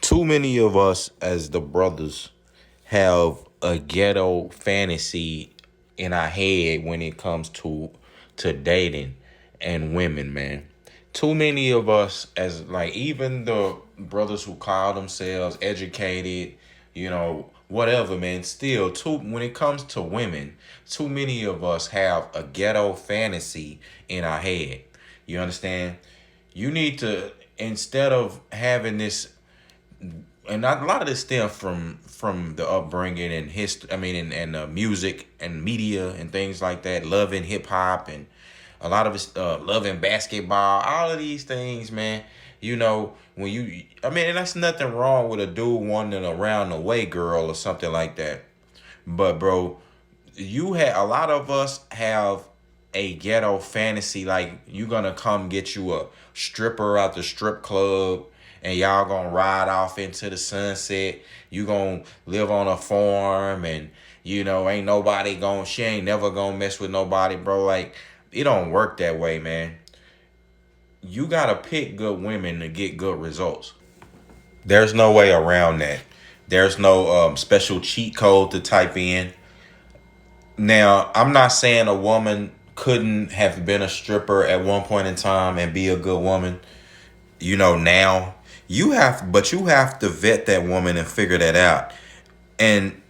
Too many of us as the brothers have a ghetto fantasy in our head when it comes to dating and women, man. Too many of us as like even the brothers who call themselves educated, whatever, man, still too when it comes to women, too many of us have a ghetto fantasy in our head. You understand? You need to, instead of having this, and a lot of this stems from the upbringing and history. I mean, and music and media and things like that. Loving hip hop and a lot of it's loving basketball. All of these things, man. When I mean, and that's nothing wrong with a dude wanting a round the way girl or something like that. But bro, a lot of us have a ghetto fantasy like you gonna come get you a stripper out the strip club and y'all gonna ride off into the sunset. You gonna live on a farm and ain't nobody gonna she ain't never gonna mess with nobody, bro. Like it don't work that way, man. You gotta pick good women to get good results. There's no way around that. There's no special cheat code to type in. Now, I'm not saying a woman couldn't have been a stripper at one point in time and be a good woman. Now but you have to vet that woman and figure that out. And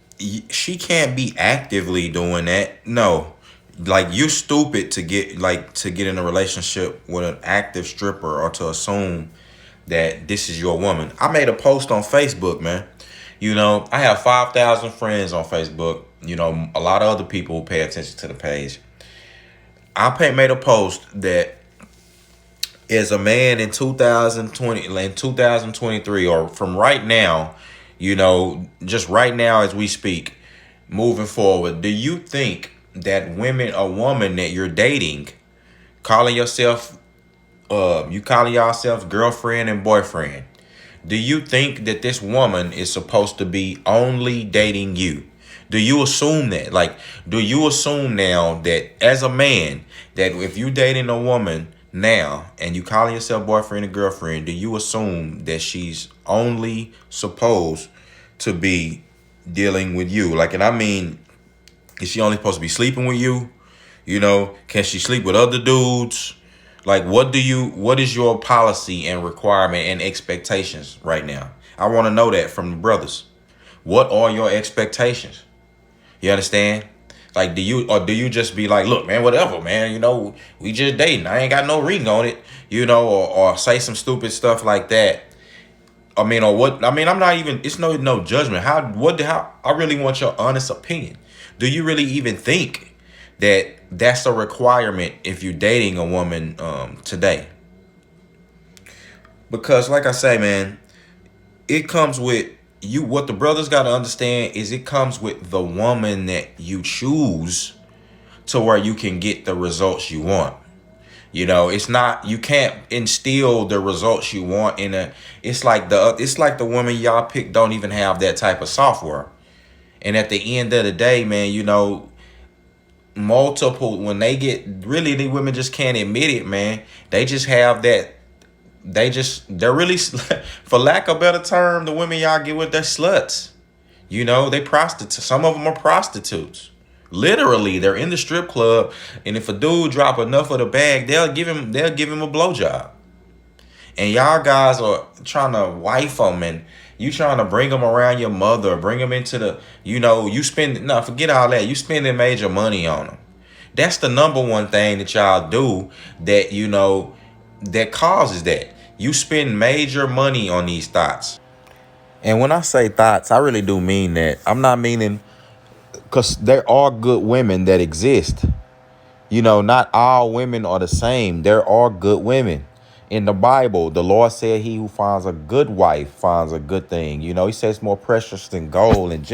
she can't be actively doing that. No, like you stupid to get in a relationship with an active stripper or to assume that this is your woman. I made a post on Facebook, man. I have 5,000 friends on Facebook. A lot of other people who pay attention to the page. Made a post that as a man in 2020, in 2023, or from right now, just right now as we speak, moving forward, do you think that a woman that you're dating, calling yourself, you calling yourself girlfriend and boyfriend, do you think that this woman is supposed to be only dating you? Do you assume that? Like, do you assume now that as a man, that if you dating a woman now and you calling yourself boyfriend and girlfriend, do you assume that she's only supposed to be dealing with you? Like, and I mean, is she only supposed to be sleeping with you? Can she sleep with other dudes? Like, what is your policy and requirement and expectations right now? I want to know that from the brothers. What are your expectations? You understand? Like, do you just be like, look, man, whatever, man, we just dating. I ain't got no ring on it, or say some stupid stuff like that. I mean, or what? I mean, I'm not even. It's no judgment. How? I really want your honest opinion. Do you really even think that that's a requirement if you're dating a woman today? Because, like I say, man, it comes with you. What the brothers got to understand is it comes with the woman that you choose to where you can get the results you want. It's not, you can't instill the results you want it's like the women y'all pick don't even have that type of software. And at the end of the day, man, multiple, when they get, really, the women just can't admit it, man. They just have that, they're really, for lack of a better term, the women y'all get with, they're sluts. They prostitutes. Some of them are prostitutes. Literally, they're in the strip club, and if a dude drop enough of the bag, they'll give him a blowjob. And y'all guys are trying to wife them, and you trying to bring them around your mother, bring them into the, you spend, no, forget all that. You spending major money on them. That's the number one thing that y'all do that, that causes that. You spend major money on these thoughts. And when I say thoughts, I really do mean that. I'm not meaning, because there are good women that exist. Not all women are the same. There are good women. In the Bible, the Lord said he who finds a good wife finds a good thing. He says more precious than gold and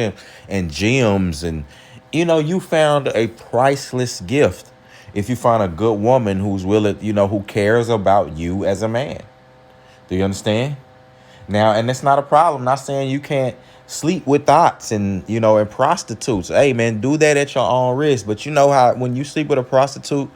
gems. And, you found a priceless gift if you find a good woman who's willing, who cares about you as a man. Do you understand? Now, and it's not a problem. I'm not saying you can't sleep with thoughts and prostitutes. Hey, man, do that at your own risk. But you know how when you sleep with a prostitute,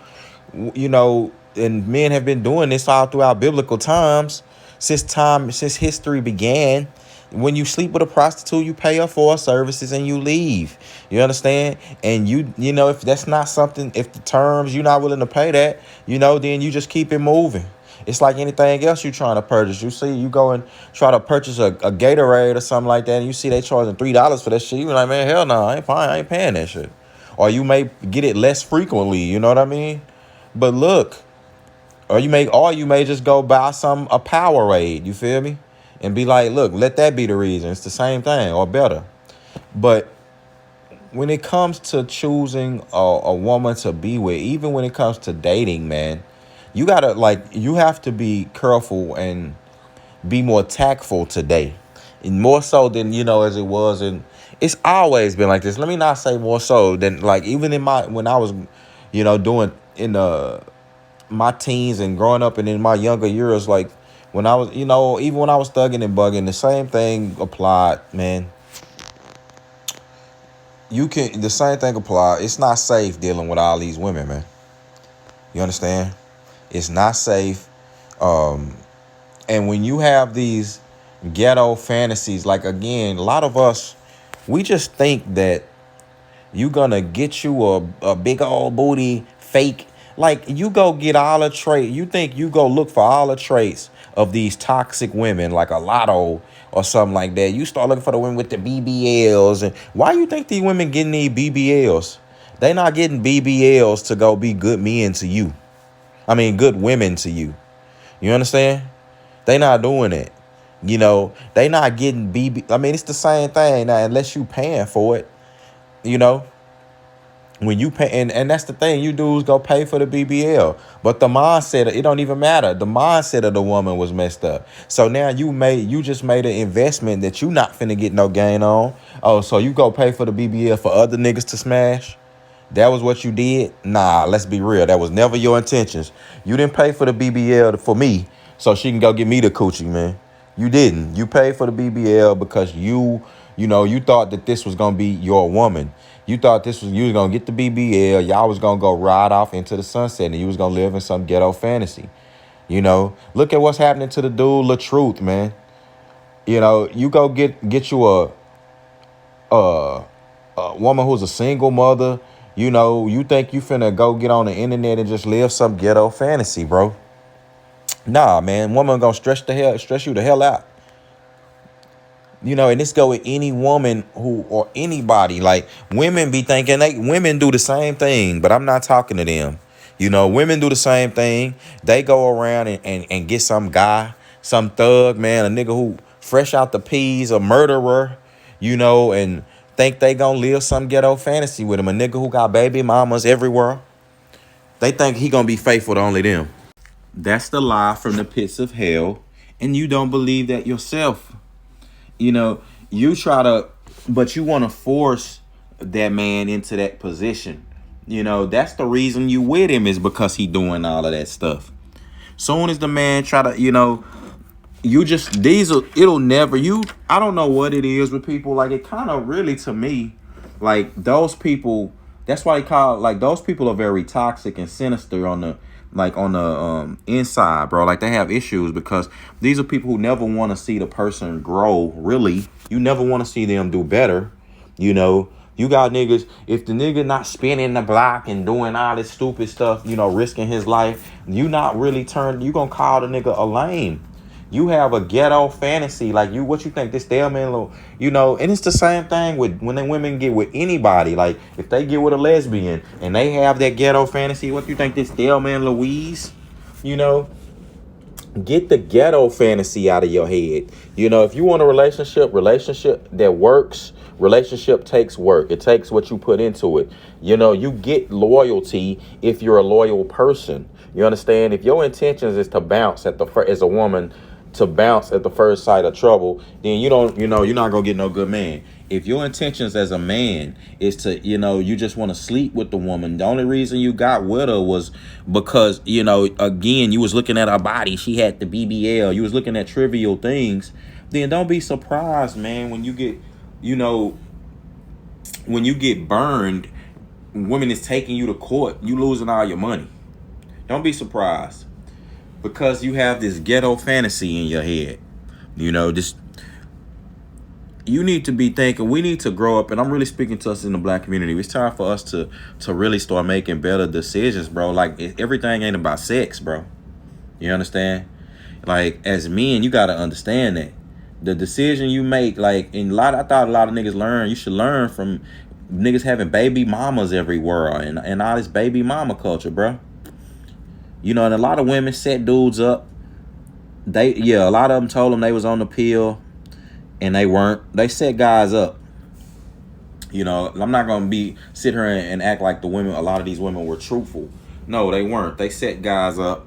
and men have been doing this all throughout biblical times, since history began. When you sleep with a prostitute, you pay her for her services and you leave. You understand? And you know, if that's not something, if the terms you're not willing to pay that, you know, then you just keep it moving. It's like anything else you trying to purchase. You see, you go and try to purchase a Gatorade or something like that, and you see they charging $3 for that shit. You be like, man, hell no, I ain't paying that shit. Or you may get it less frequently. You know what I mean? But look, or you may just go buy a Powerade. You feel me? And be like, look, let that be the reason. It's the same thing or better. But when it comes to choosing a woman to be with, even when it comes to dating, man, you have to be careful and be more tactful today. And more so than, as it was. And it's always been like this. Let me not say more so than, like, even when I was, doing in my teens and growing up and in my younger years, like when I was, even when I was thugging and bugging, the same thing applied, man. The same thing applied. It's not safe dealing with all these women, man. You understand? It's not safe. And when you have these ghetto fantasies, like, again, a lot of us, we just think that you gonna get you a big old booty fake. Like, you go get all the traits. You think you go look for all the traits of these toxic women, like a lotto or something like that. You start looking for the women with the BBLs. And why you think these women getting these BBLs? They not getting BBLs to go be good men to you. I mean, good women to you. You understand? They not doing it. They not getting I mean, it's the same thing now, unless you paying for it. When you pay, and that's the thing, you dudes go pay for the BBL, but the mindset, it don't even matter. The mindset of the woman was messed up. So now you just made an investment that you not finna get no gain on. Oh, so you go pay for the BBL for other niggas to smash? That was what you did? Nah, let's be real. That was never your intentions. You didn't pay for the BBL for me so she can go get me the coochie, man. You didn't. You paid for the BBL because you thought that this was going to be your woman. You thought you was going to get the BBL. Y'all was going to go ride off into the sunset and you was going to live in some ghetto fantasy. Look at what's happening to the dude, La Truth, man. You go get you a woman who's a single mother. You think you finna go get on the internet and just live some ghetto fantasy, bro. Nah, man. Woman gonna stress you the hell out. And this go with any woman or anybody. Like, women be thinking, women do the same thing, but I'm not talking to them. Women do the same thing. They go around and get some guy, some thug, man, a nigga who fresh out the peas, a murderer, and think they gonna live some ghetto fantasy with him. A nigga who got baby mamas everywhere. They think he gonna be faithful to only them. That's the lie from the pits of hell. And you don't believe that yourself. You try to, but you want to force that man into that position. That's the reason you with him, is because he doing all of that stuff. Soon as the man try to, I don't know what it is with people. Like, it kind of really, to me, like, those people, that's why those people are very toxic and sinister on the inside, bro. Like, they have issues because these are people who never want to see the person grow. Really, you never want to see them do better. You got niggas, if the nigga not spinning the block and doing all this stupid stuff, risking his life, you gonna call the nigga a lame. You have a ghetto fantasy. Like, what you think this damn man, and it's the same thing when the women get with anybody. Like, if they get with a lesbian and they have that ghetto fantasy, what you think this damn man Louise, get the ghetto fantasy out of your head. If you want a relationship that works, relationship takes work. It takes what you put into it. You get loyalty if you're a loyal person. You understand? If your intentions is to bounce as a woman, to bounce at the first sight of trouble, then you're not gonna get no good man. If your intentions as a man is to, you just want to sleep with the woman, the only reason you got with her was because, again, you was looking at her body, she had the BBL, you was looking at trivial things, then don't be surprised, man, when you get burned, women is taking you to court, you losing all your money. Don't be surprised. Because you have this ghetto fantasy in your head. you need to be thinking, we need to grow up, and I'm really speaking to us in the black community. It's time for us to really start making better decisions, bro. Like everything ain't about sex, bro. You understand? Like as men, you gotta understand that the decision you make, like in a lot, I thought a lot of niggas learn. You should learn from niggas having baby mamas everywhere and all this baby mama culture, bro. You know, and a lot of women set dudes up. A lot of them told them they was on the pill, and they weren't. They set guys up. You know, I'm not gonna sit here and act like the women. A lot of these women were truthful. No, they weren't. They set guys up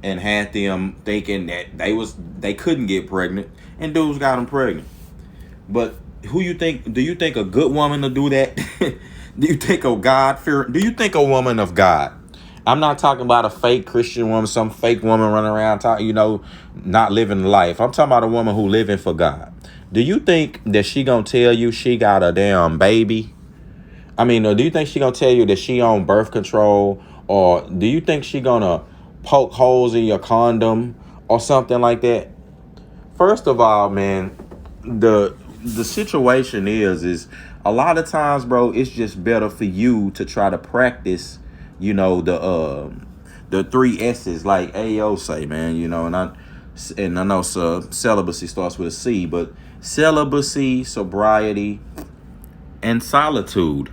and had them thinking that they couldn't get pregnant, and dudes got them pregnant. But do you think a good woman will do that? Do you think do you think a woman of God? I'm not talking about a fake Christian woman, some fake woman running around talking, not living life. I'm talking about a woman who living for God. Do you think that she gonna tell you she got a damn baby? I mean, or do you think she gonna tell you that she on birth control? Or do you think she gonna poke holes in your condom or something like that? First of all, man, the situation is a lot of times, bro, it's just better for you to try to practice, the three S's, like Ayo say, man, and I know celibacy starts with a C, but celibacy, sobriety, and solitude.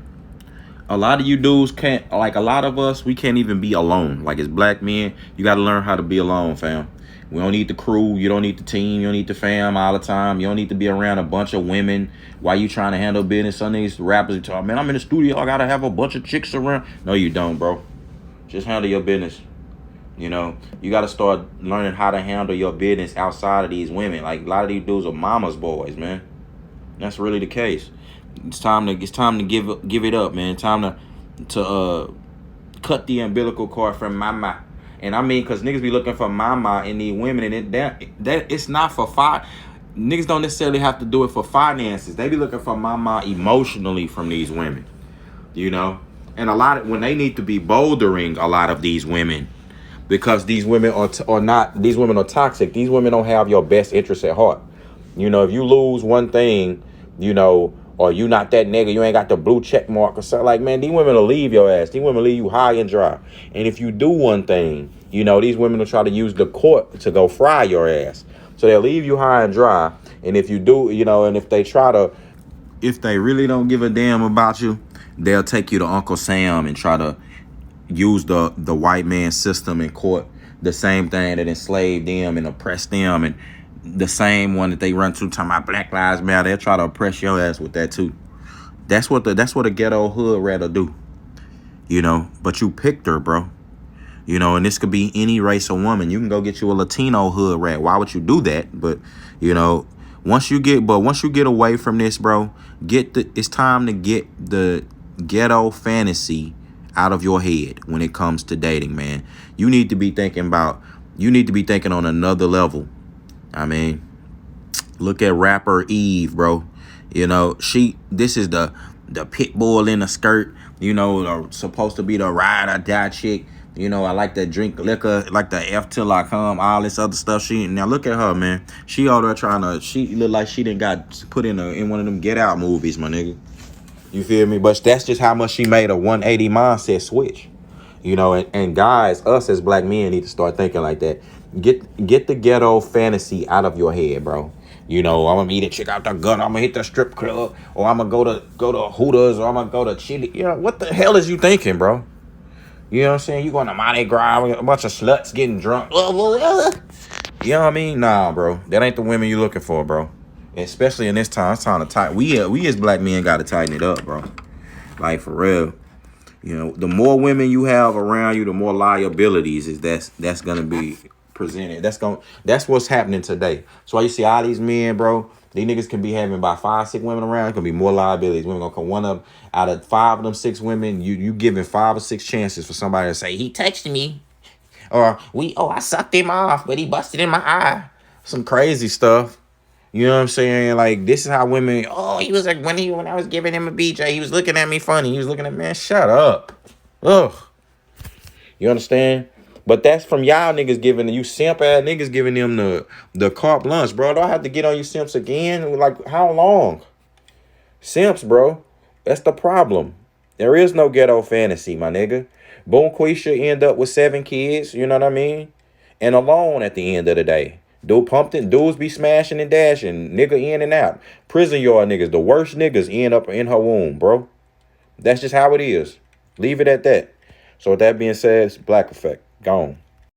A lot of you dudes can't, like a lot of us, we can't even be alone. Like as black men, you got to learn how to be alone, fam. We don't need the crew. You don't need the team. You don't need the fam all the time. You don't need to be around a bunch of women while you trying to handle business. Some of these rappers are talking, man, I'm in the studio. I got to have a bunch of chicks around. No, you don't, bro. Just handle your business. You got to start learning how to handle your business outside of these women. Like a lot of these dudes are mama's boys, man. That's really the case. It's time to give it up, man. Time to cut the umbilical cord from mama. And I mean, because niggas be looking for mama in these women, and that it's not for niggas don't necessarily have to do it for finances. They be looking for mama emotionally from these women, and when they need to be bouldering a lot of these women, because these women these women are toxic. These women don't have your best interest at heart. If you lose one thing, or you not that nigga, you ain't got the blue check mark or something, like, man, these women will leave your ass. These women will leave you high and dry. And if you do one thing, these women will try to use the court to go fry your ass. So they'll leave you high and dry. And if you do, and if they really don't give a damn about you, they'll take you to Uncle Sam and try to use the white man system in court, the same thing that enslaved them and oppressed them, and the same one that they run to talking about Black Lives Matter. They'll try to oppress your ass with that too. That's what a ghetto hood rather do. But you picked her, bro. And this could be any race of woman. You can go get you a Latino hood rat. Why would you do that? But once you get away from this, bro, it's time to get the ghetto fantasy out of your head when it comes to dating, man. You need to be thinking on another level. I mean, look at rapper Eve, bro. This is the pit bull in the skirt, supposed to be the ride or die chick. I like to drink liquor, like the F till I come, all this other stuff. Now look at her, man. She out there she look like she done got put in one of them Get Out movies, my nigga. You feel me? But that's just how much she made a 180 mindset switch. And guys, us as black men need to start thinking like that. Get the ghetto fantasy out of your head, bro. I'm gonna meet a chick out the gun. I'm gonna hit the strip club, or I'm gonna go to Hooters, or I'm gonna go to Chili. What the hell is you thinking, bro? You know what I'm saying? You going to Mardi Gras with a bunch of sluts getting drunk. You know what I mean? Nah, bro. That ain't the women you looking for, bro. Especially in this time. It's time to tighten. We as black men gotta tighten it up, bro. Like for real. The more women you have around you, the more liabilities that's gonna be presented. That's what's happening today. So you see all these men, bro, these niggas can be having about 5, 6 women around. It can be more liabilities. Women gonna come out of 5 of them 6 women, you giving 5 or 6 chances for somebody to say he touched me, or I sucked him off, but he busted in my eye. Some crazy stuff. You know what I'm saying? Like, this is how women. Oh, he was like when I was giving him a BJ, he was looking at me funny. He was looking at, man, shut up. Ugh. You understand? But that's from y'all niggas giving you simp ass niggas giving them the carte blanche, bro. Do I have to get on you simps again? Like how long? Simps, bro. That's the problem. There is no ghetto fantasy, my nigga. Boom Quisha end up with 7 kids, you know what I mean? And alone at the end of the day. Dudes be smashing and dashing, nigga in and out. Prison yard niggas, the worst niggas end up in her womb, bro. That's just how it is. Leave it at that. So with that being said, it's Blackeffect. Gone.